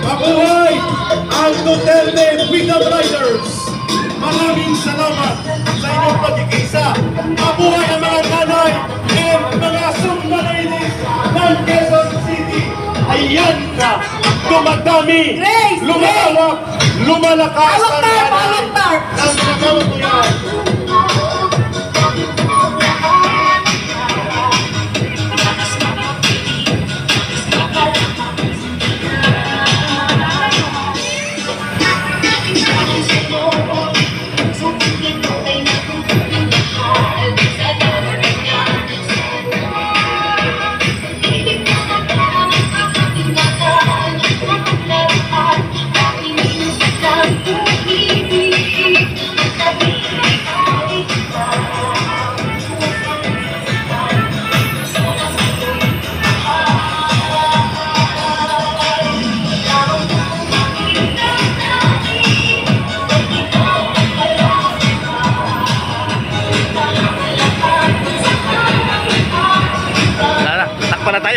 Mabuhay ang Duterte Freedom Riders! Maraming salamat sa inyong pagkikisa. Mabuhay ang mga nanay and mga summa ladies ng Quezon City. Ayan na! Dumadami! Lumalawak! Lumalakas ang nanay ng nagawag ko yan! Para tayo.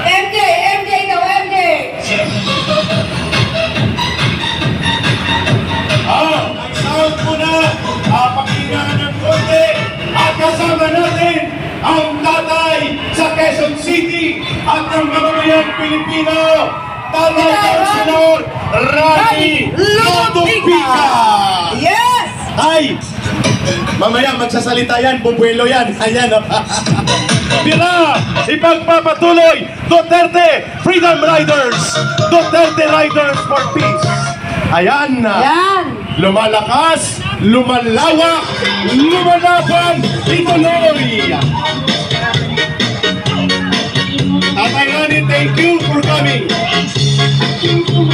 MJ daw, MJ. Ang sound ko na, pakinggan ng konti at kasama natin ang tatay sa Quezon City at ng mamamayang Pilipino, Tatay Councilor Rani Lutupica! Yes! Ay! Mamaya magsasalita yan, bubuelo yan. Ayan, o. Tira! Ipagpapatuloy! Duterte Freedom Riders! Duterte Riders for Peace! Ayan na! Yan! Lumalakas, lumalawak, lumalaban, ituloy! Tatay Rani, thank you for coming! Thank you!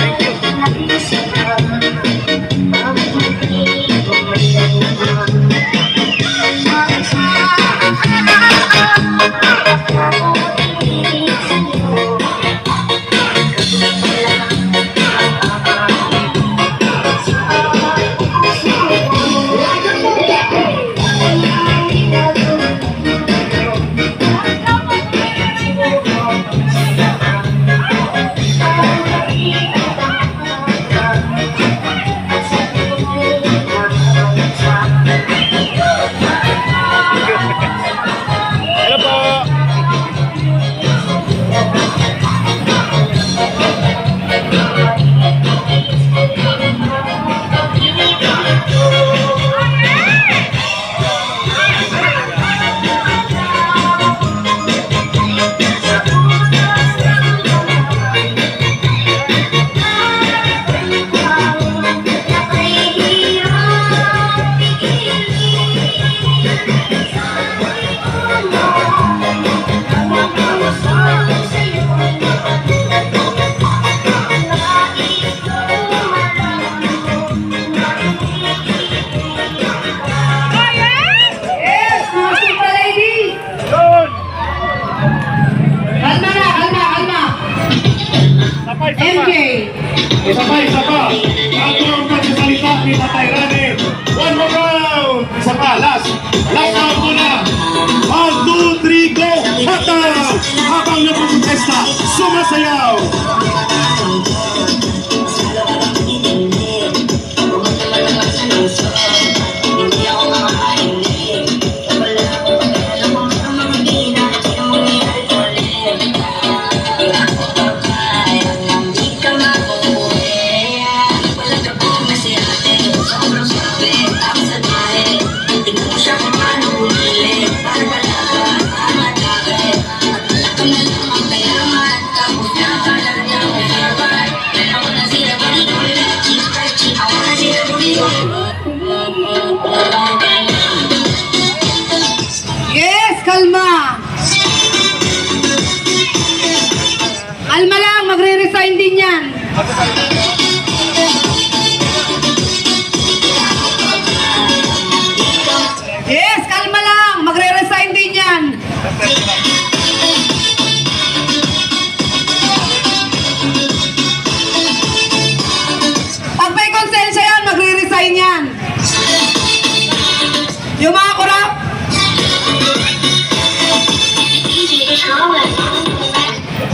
Isa pa. Bago ang pagsasalita ni Tatay Rani. One more round. Isa pa, last round muna. 1, 2, 3, go! Hataw! Habang nagpuprotesta, sumasayaw! Yes, kalma. Kalma lang, magre-resign din yan. Yes, kalma lang, magre-resign din yan.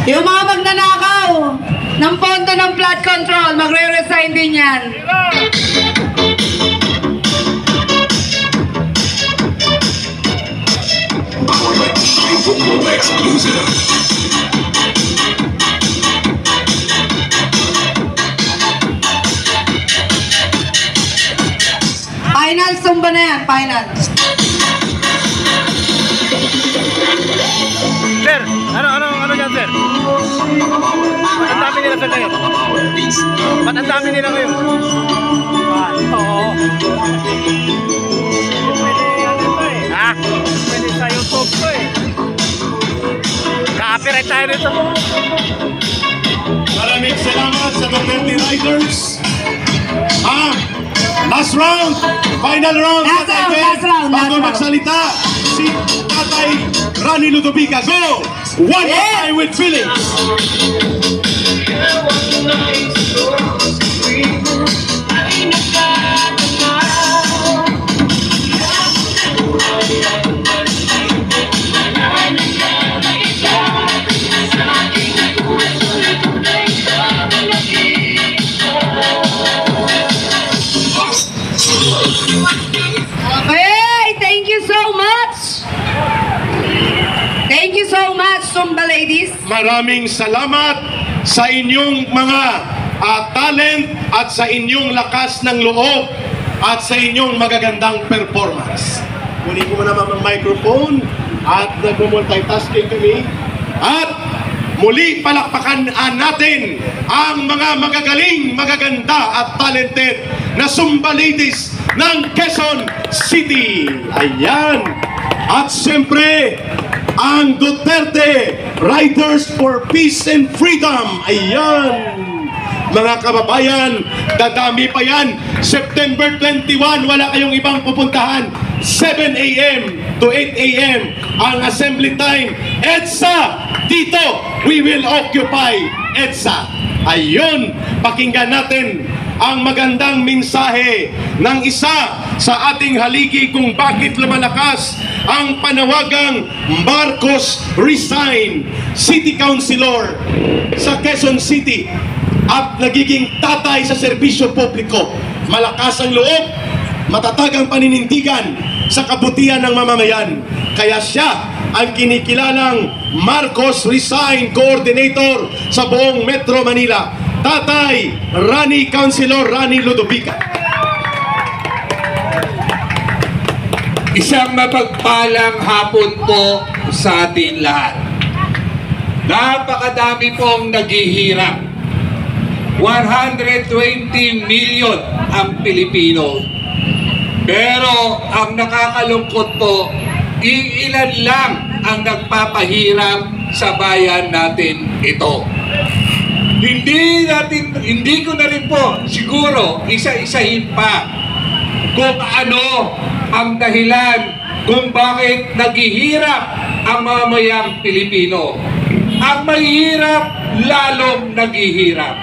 Yung mga magnanakaw ng pondo ng flood control, magre-resign din yan. Final sumba na yan, final. Sir, ano yan, sir? Ba't ang dami nila, sir, ngayon? Ba't ang dami nila ngayon? Oo. Ha? Pwede sa YouTube ko eh. Copyright tayo rito. Maraming salamat sa Duterte Riders. Last round, final round. Last round. Bago magsalita, si Tatay Rani Ludovica. Go! One more time with feelings. Okay, thank you so much. Thank you so much, Sumba ladies. Maraming salamat sa inyong mga talent at sa inyong lakas ng loob at sa inyong magagandang performance. Kunin ko naman ang microphone at nag-multitasking kami. At muli palakpakan natin ang mga magagaling, magaganda at talented na Sumba ladies ng Quezon City. Ayan. At siyempre, ang Duterte Riders for Peace and Freedom. Ayan. Mga kababayan, dadami pa yan. September 21, wala kayong ibang pupuntahan. 7 a.m. to 8 a.m. ang assembly time. EDSA, dito, we will occupy EDSA. Ayun, pakinggan natin ang magandang mensahe ng isa sa ating haligi kung bakit lumalakas ang panawagang Marcos Resign, City Councilor sa Quezon City at nagiging tatay sa serbisyo publiko. Malakas ang loob, matatag ang paninindigan sa kabutihan ng mamamayan. Kaya siya ang kinikilalang Marcos Resign Coordinator sa buong Metro Manila, Tatay Rani Councilor Rani Ludovica. Isang mapagpalang hapon po sa ating lahat. Napakadami pong naghihirap. 120 million ang Pilipino. Pero ang nakakalungkot po, iilan lang ang nagpapahirap sa bayan natin ito. Hindi ko na rin po siguro isa-isahin pa kung ano ang dahilan kung bakit naghihirap ang mamamayang Pilipino. Ang mahihirap, lalong naghihirap.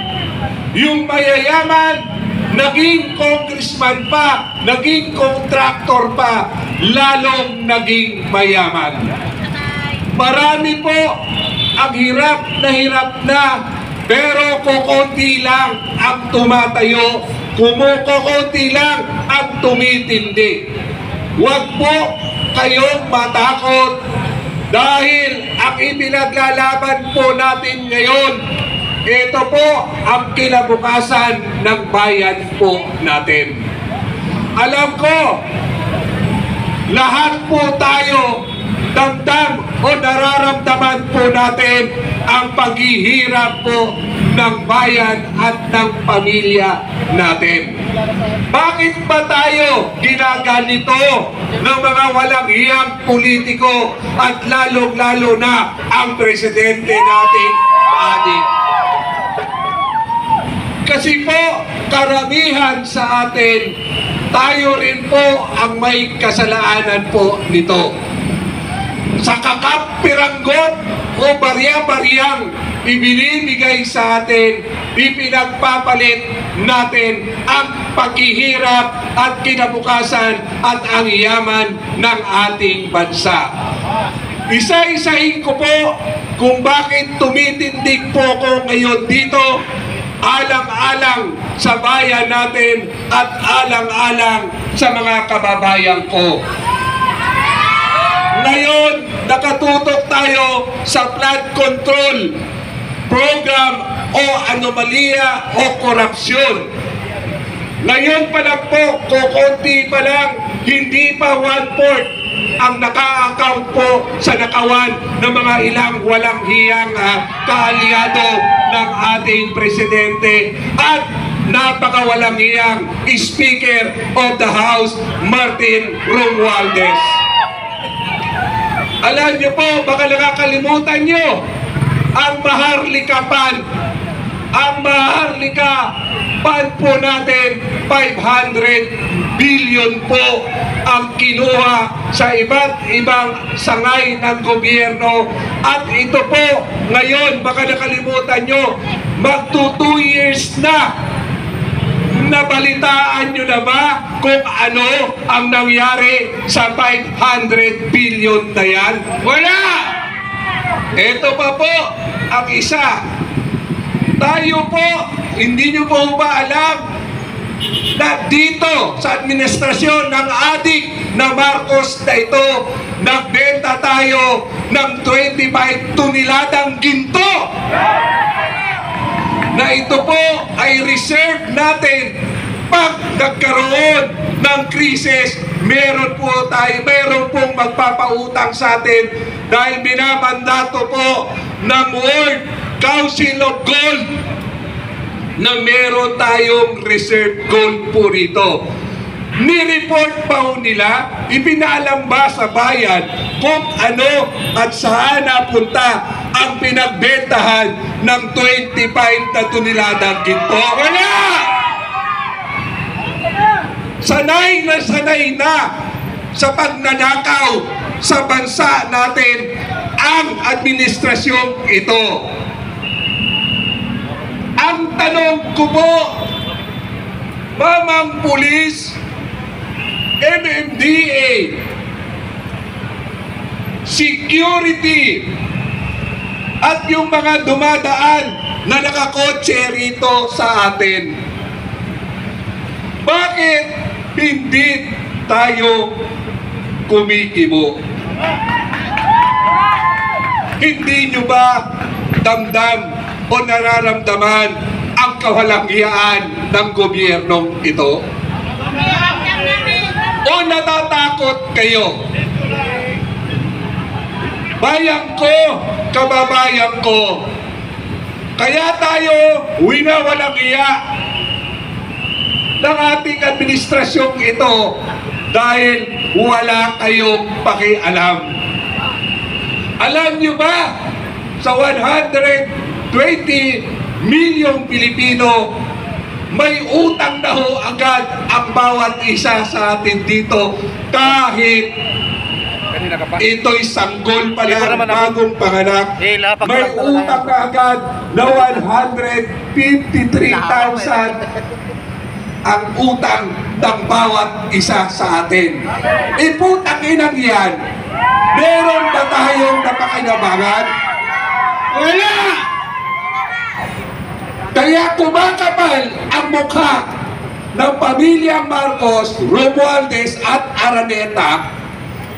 Yung mayayaman, naging congressman pa, naging contractor pa, lalong naging mayaman. Marami po ang hirap na, pero kukunti lang ang tumatayo, kukunti lang ang tumitindi. Huwag po kayong matakot dahil ang ipinaglalaban po natin ngayon, ito po ang kinabukasan ng bayan po natin. Alam ko, lahat po tayo damdam o nararamdaman po natin ang paghihirap po ng bayan at ng pamilya natin. Bakit ba tayo ginaganito ng mga walang hiyang politiko at lalong-lalo na ang presidente nating adik? Kasi po, karamihan sa atin, tayo rin po ang may kasalanan po nito. Sa kakapiranggot o barya-baryang ibinibigay sa atin, ipinagpapalit natin ang paghihirap at kinabukasan at ang yaman ng ating bansa. Isa-isahin ko po kung bakit tumitindig po ko ngayon dito, alang-alang sa bayan natin at alang-alang sa mga kababayan ko. Ngayon, nakatutok tayo sa flood control program o anomalya o korupsyon. Ngayon pa lang po, kukunti pa lang, hindi pa 1/4 ang naka-account po sa nakawan ng mga ilang walang hiyang kaalyado ng ating presidente at napakawalang hiyang Speaker of the House, Martin Romualdez. Alam niyo po, baka nakakalimutan niyo ang Maharlika Fund. Ang Maharlika Fund po natin, 500 billion po ang kinuha sa iba't ibang sangay ng gobyerno. At ito po, ngayon, baka nakalimutan nyo, magto 2 years na. Nabalitaan nyo na ba kung ano ang nangyari sa 500 billion na yan? Wala! Ito pa po, ang isa. Tayo po, hindi nyo po ba alam na dito sa administrasyon ng adik na Marcos na ito, nagbenta tayo ng 25 toneladang ginto na ito po ay reserve natin pag nagkaroon ng krisis. Meron pong magpapautang sa atin dahil binamandato po ng World Council of Gold na meron tayong reserve gold po rito. Ni-report pa ho nila, ipinaalam ba sa bayan kung ano at saan napunta ang pinagbentahan ng 25 na toneladang ginto? Wala! Sanay na sa pagnanakaw sa bansa natin ang administrasyong ito. Ang tanong ko po, Mamang Pulis, MMDA, security, at yung mga dumadaan na nakakotse rito sa atin, bakit hindi tayo kumikibo? Hindi nyo ba damdam o nararamdaman ang kawalang-hiyaan ng gobyernong ito? O natatakot kayo? Bayan ko, kababayan ko, kaya tayo winawalang hiya ng ating administrasyong ito dahil wala kayong pakialam. Alam nyo ba, sa 120 milyong Pilipino, may utang na ho agad ang bawat isa sa atin dito kahit ito'y sanggol pa lang, bagong panganak. May utang na agad na 153,000 ang utang ng bawat isa sa atin. Putang inang yan, meron ba tayong napakinabangan? Wala! Kaya kumakapal ang mukha ng pamilyang Marcos, Romualdez at Araneta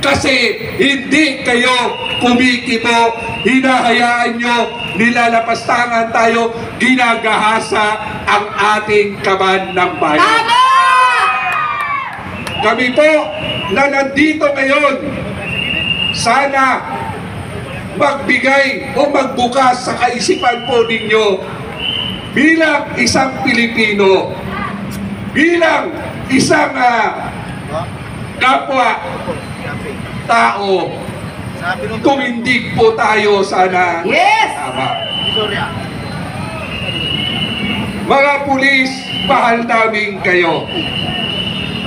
kasi hindi kayo kumikibo, hinahayaan nyo, nilalapastangan tayo, ginagahasa ang ating kaban ng bayan. Kami po na nandito ngayon, sana magbigay o magbukas sa kaisipan po ninyo bilang isang Pilipino, bilang isang kapwa tao, tumindig po tayo sana. Yes! Tama. Mga pulis, mahal namin kayo.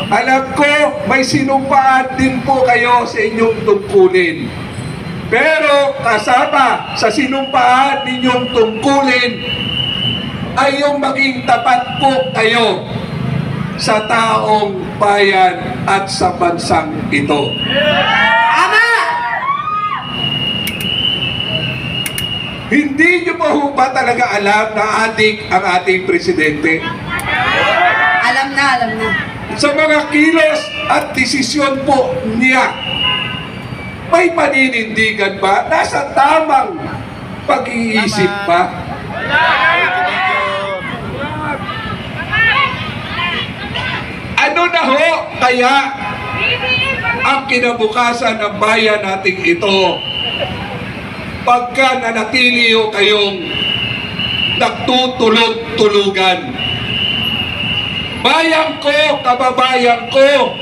Alam ko, may sinumpaan din po kayo sa inyong tungkulin. Pero kasama sa sinumpaan ninyong tungkulin ay yung maging tapat po kayo sa taong bayan at sa bansang ito. Ama! Hindi niyo pa ho ba talaga alam na adik ang ating presidente? Alam na, alam na. Sa mga kilos at desisyon po niya, may paninindigan ba? Nasa tamang pag-iisip ba? Ano na ho kaya ang kinabukasan ng bayan nating ito pagka nanatili ho kayong nagtutulog-tulugan? Bayan ko, kababayan ko,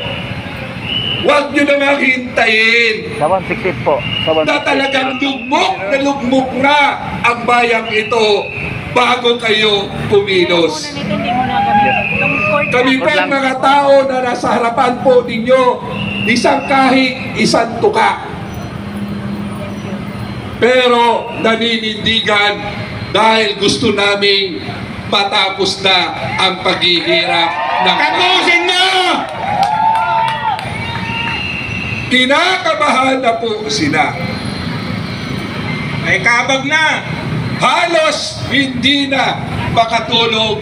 huwag nyo namang hintayin Sa 160 po. Sa na talagang lugmok na ang bayang ito bago kayo kumilos. Kami pong mga tao na nasa harapan po ninyo, isang kahig, isang tuka. Pero naninindigan dahil gusto naming matapos na ang paghihirap ng Tapusin mo! kinakabahan na po sila. May kabag na! Halos hindi na makatulog.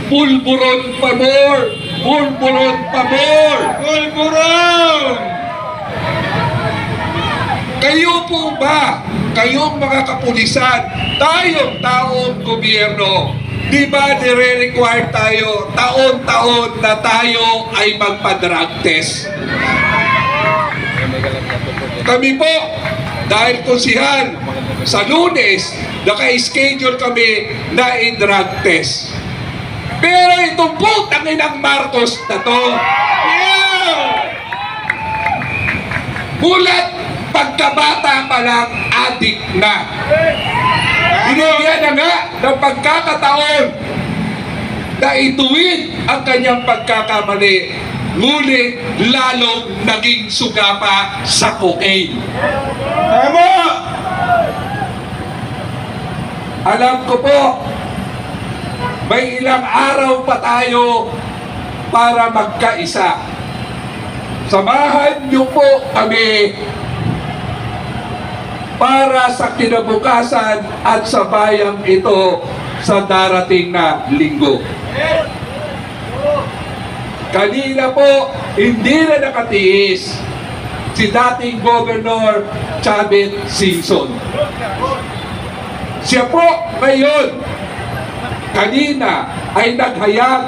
Pulburon pa more! Pulburon pa more! Pulburon! Kayo po ba, kayong mga kapulisan, tayong taong gobyerno, di ba nire-require tayo taon-taon na tayo ay magpa-drug test? Kami po, dahil konsihan, sa Lunes, naka-schedule kami na i-drug test. Pero itong putang inang Marcos na to, bulat pagkabata pa lang adik na. Binigyan na nga ng pagkakataon na ituwid ang kanyang pagkakamali, ngunit lalong naging suga pa sa cocaine. Tama! Alam ko po, may ilang araw pa tayo para magkaisa. Samahan niyo po kami para sa kinabukasan at sa bayang ito sa darating na linggo. Kanina po, hindi na nakatiis si dating Governor Chavit Singson. Siya po ngayon, kanina ay naghayag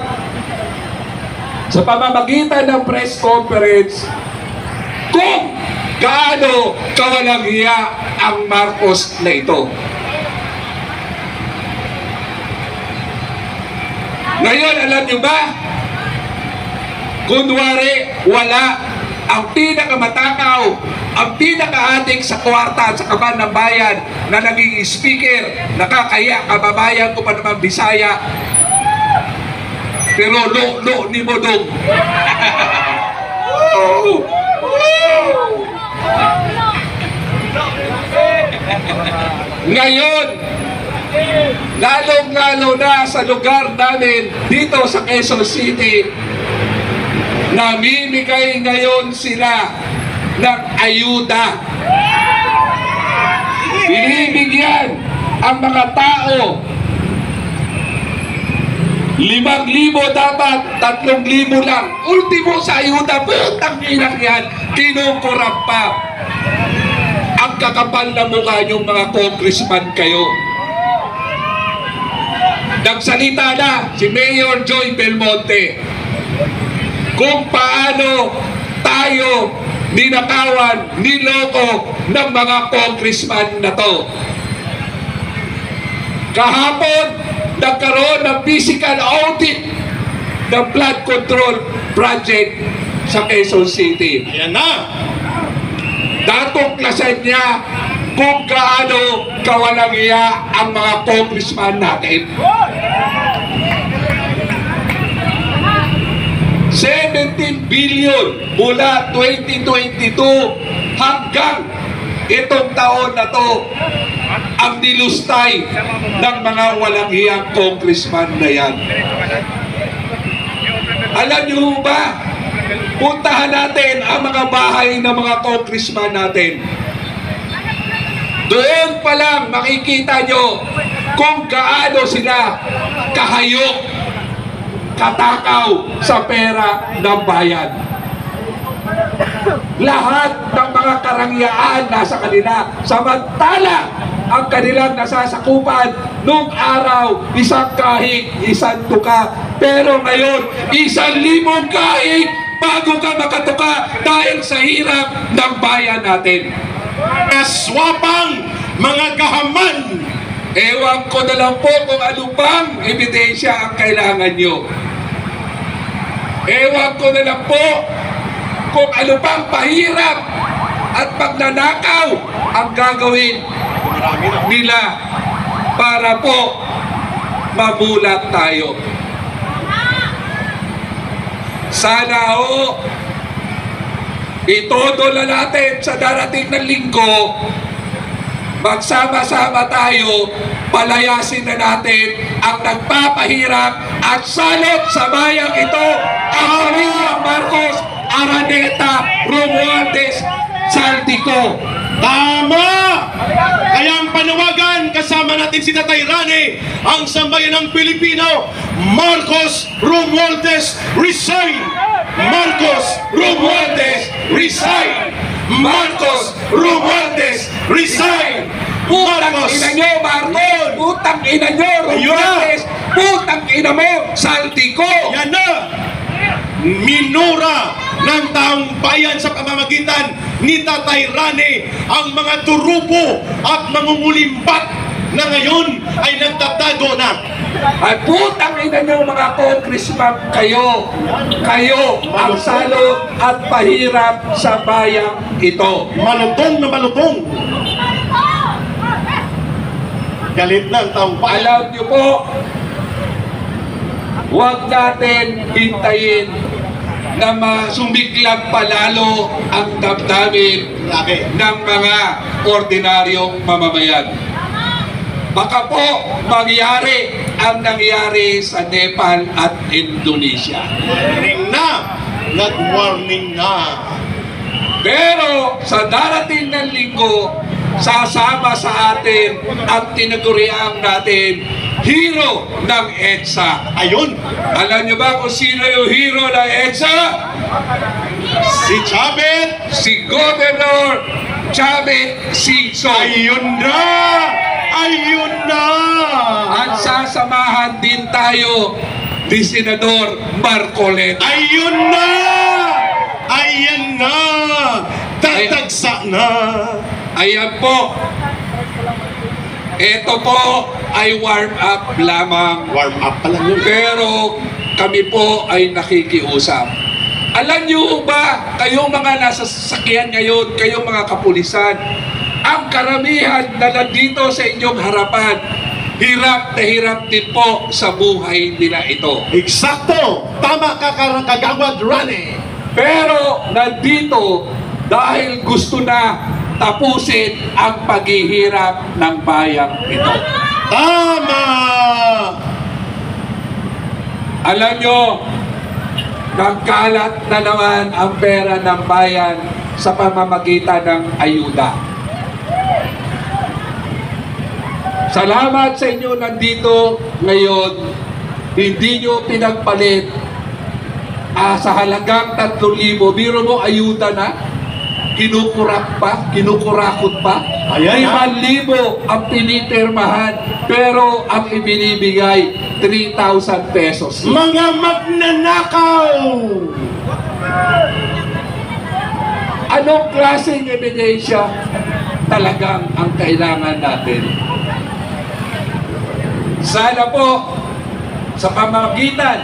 sa pamamagitan ng press conference kung gaano kawalang hiya ang Marcos na ito. Ngayon, alam niyo ba? Kunwari, wala ang pinakamatakaw, ang pinaka-adik sa kwarta at sa kaban ng bayan na naging speaker, nakakaya, kababayan ko pa naman Bisaya, pero lo ni Modong. Ngayon, lalong-lalo na sa lugar namin dito sa Quezon City, namimigay ngayon sila ng ayuda. Binibigyan ang mga tao 5,000 dapat, 3,000 lang. Ultimo sa ayuda, putang inang yan, kinukurap pa. Ang kakapal na mukha niyong mga congressman kayo. Nagsalita na si Mayor Joy Belmonte kung paano tayo ninakawan, niloko ng mga congressman na to. Kahapon, nagkaroon ng physical audit ng flood control project sa Quezon City. Ayan na! Natuklasan niya kung gaano kawalang iya ang mga congressman natin. 17 billion mula 2022 hanggang itong taon na to ang nilustay ng mga walang hiyang congressman na yan. Alam niyo ba, puntahan natin ang mga bahay ng mga congressman natin. Doon pa lang makikita nyo kung gaano sila kahayok, katakaw sa pera ng bayan. Lahat ng mga karangyaan nasa kanila. Samantala, ang kanilang nasasakupan nung araw, isang kahig, isang tuka. Pero ngayon, 1,000 kahig bago ka makatuka dahil sa hirap ng bayan natin. Aswapang mga gahaman. Ewan ko na lang po kung ano pang ebidensya ang kailangan nyo. Ewan ko na lang po kung ano pang pahirap at pagnanakaw ang gagawin nila para po mabulat tayo. Sana itodo na natin sa darating na linggo, magsama-sama tayo, palayasin na natin ang nagpapahirap at salot sa bayang ito, ang pamilyang Marcos, Araneta, Romualdez, Saldico. Tama! Kaya ang panawagan, kasama natin si Tatay Rane, ang sambayan ng Pilipino, Marcos Romualdez, resign! Marcos Romualdez, resign! Marcos Romualdez, resign! Putang ina nyo, Marcos! Putang ina nyo, Romualdez! Putang ina mo, Saldico! Yan na! Minura ng taong bayan sa pamamagitan ni Tatay Rane ang mga turupo at mangungulimbat na ngayon ay nagtatago na. Ay putang ina nyo mga congressman, kayo ang salot at pahirap sa bayang ito. Malutong na malutong. Galit na ang taong bayan. Alam nyo po, huwag natin hintayin na sumiglang palalo ang damdamin ng mga ordinaryong mamamayan. Baka po mangyari ang nangyari sa Nepal at Indonesia. Warning na! Nag-warning na! Pero sa darating ng linggo, sasama sa atin ang tinaguriang natin hero ng EDSA. Ayun! Alam nyo ba kung sino yung hero ng EDSA? Si Chavez! Si Governor Chavez Singson. Ayun na! Ayun na! At sasamahan din tayo ni Senador Marcoleta. Ayun na! Ayan na! Tatagsa na! Ayan po. Ito po ay warm up lamang. Warm up pa lang yun. Pero kami po ay nakikiusap. Alam niyo ba, kayong mga nasa sasakyan ngayon, kayong mga kapulisan, ang karamihan na nandito sa inyong harapan, hirap na hirap din po sa buhay nila ito. Eksakto! Tama ka, Kagawad Rane! Pero nandito dahil gusto na tapusin ang paghihirap ng bayang ito. Tama! Alam nyo, nagkalat na naman ang pera ng bayan sa pamamagitan ng ayuda. Salamat sa inyo nandito ngayon, hindi nyo pinagpalit sa halagang 3,000. Biro mo, ayuda na. Kinukurakot pa. Ayan, 5,000 ang pinipirmahan, pero ang ibinibigay 3,000 pesos. Mga magnanakaw! Anong klaseng ebidensya talagang ang kailangan natin? Sana po sa pamamagitan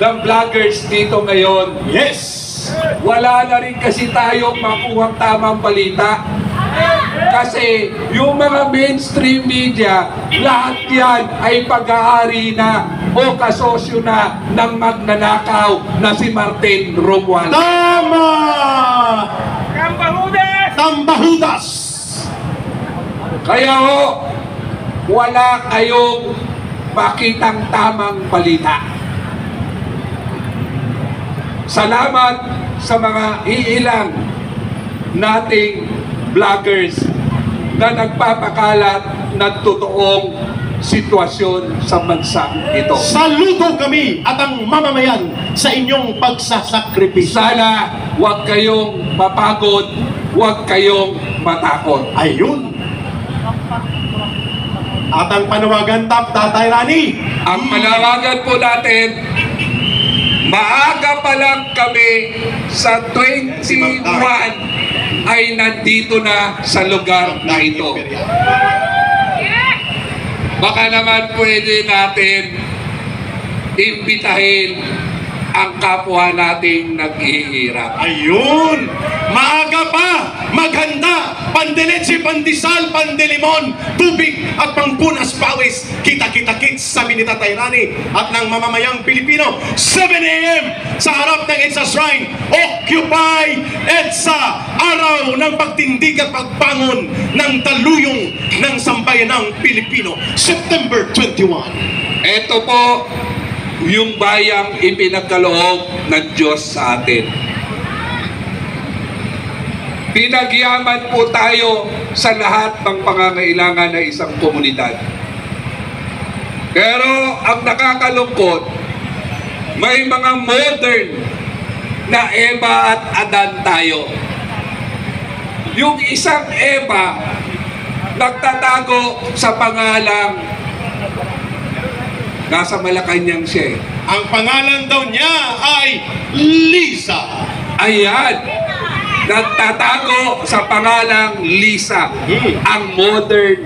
ng vloggers dito ngayon, Yes! wala na rin kasi tayong makuhang tamang balita. Kasi yung mga mainstream media, lahat yan ay pag-aari na o kasosyo na ng magnanakaw na si Martin Romualdez. Tama! Tambahudas! Kaya wala kayong makitang tamang balita. Salamat sa mga iilang nating vloggers na nagpapakalat ng totoong sitwasyon sa bansa ito. Saludo kami at ang mamamayan sa inyong pagsasakripisyo. Sana huwag kayong mapagod, huwag kayong matakot. Ayun. At ang panawagan, Tatay Rani. Ang panawagan po natin, maaga pa lang kami sa 21 ay nandito na sa lugar na ito. Baka naman pwede natin imbitahin ang kapwa nating naghihirap. Ayun! Maaga pa! Maghanda! Pandeletse, pandisal, pandelimon, tubig at pangpunas pawis. Kita-kita-kits sabi ni Tatay Rani at ng mamamayang Pilipino. 7 a.m. sa harap ng EDSA Shrine. Occupy EDSA! Araw ng pagtindig at pagbangon ng taluyong ng sambayanang Pilipino. September 21. Ito po yung bayang ipinagkaloob ng Diyos sa atin. Pinagyaman po tayo sa lahat ng pangangailangan ng isang komunidad. Pero ang nakakalungkot, may mga modern na Eva at Adan tayo. Yung isang Eva, nagtatago sa pangalang nasa Malacanang siya. Ang pangalan daw niya ay Lisa. Ayan, nagtatago sa pangalang Lisa, ang modern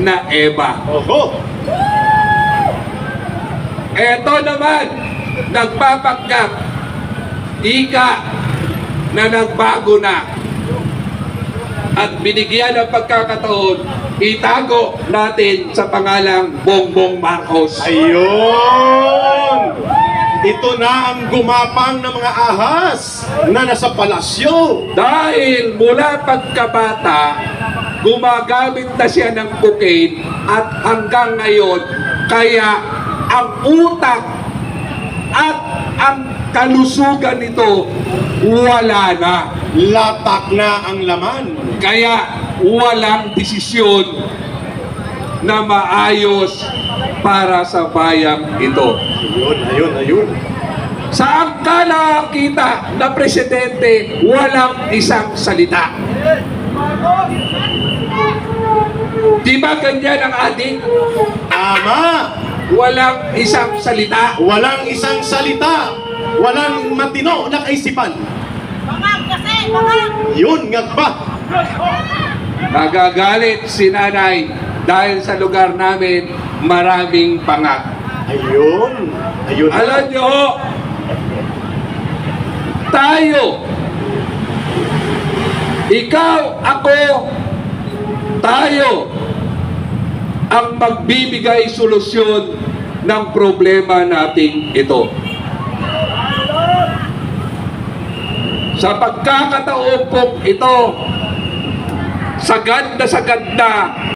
na Eva. Oho. Eto naman, nagpapanggap, ika na nagbago na at binigyan ng pagkakataon, itago natin sa pangalang Bongbong Marcos. Ayun! Ito na ang gumapang ng mga ahas na nasa palasyo. Dahil mula pagkabata, gumagamit na siya ng cocaine at hanggang ngayon, kaya ang utak at ang kalusugan nito wala na. Latak na ang laman. Kaya walang desisyon na maayos para sa bayang ito. Ayun. Saan ka nakakita na presidente walang isang salita? Di ba ganyan ang ating? Tama! Walang isang salita. Walang isang salita. Walang matino na kaisipan. Yun nga ba? Nagagalit si nanay dahil sa lugar namin maraming pangak. Ayun. Alam nyo, tayo, ikaw, ako, tayo, ang magbibigay solusyon ng problema nating ito. Sa pagkakataon pong ito, sagad na